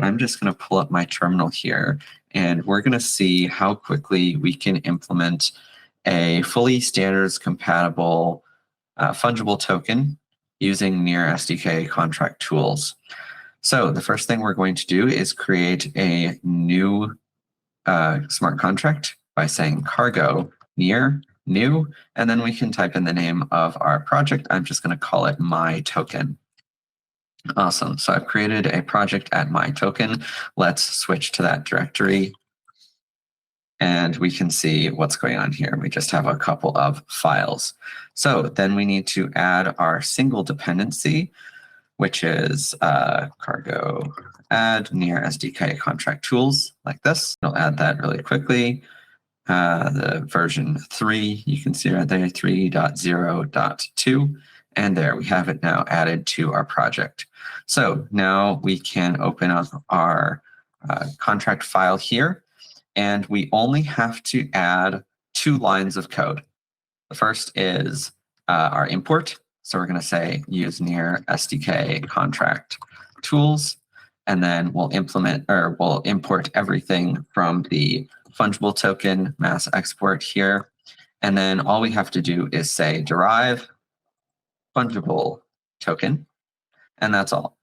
I'm just going to pull up my terminal here, and we're going to see how quickly we can implement a fully standards compatible fungible token using NEAR SDK contract tools. So the first thing we're going to do is create a new smart contract by saying cargo NEAR new, and then we can type in the name of our project. I'm just going to call it my token. Awesome. So I've created a project at my token. Let's switch to that directory. And we can see what's going on here. We just have a couple of files. So then we need to add our single dependency, which is cargo add NEAR SDK contract tools like this. I'll add that really quickly. The version 3, you can see right there, 3.0.2. And there we have it now added to our project. So now we can open up our contract file here. And we only have to add 2 lines of code. The first is our import. So we're going to say use NEAR SDK contract tools, and then we'll import everything from the fungible token mass export here. And then all we have to do is say derive fungible token, and that's all.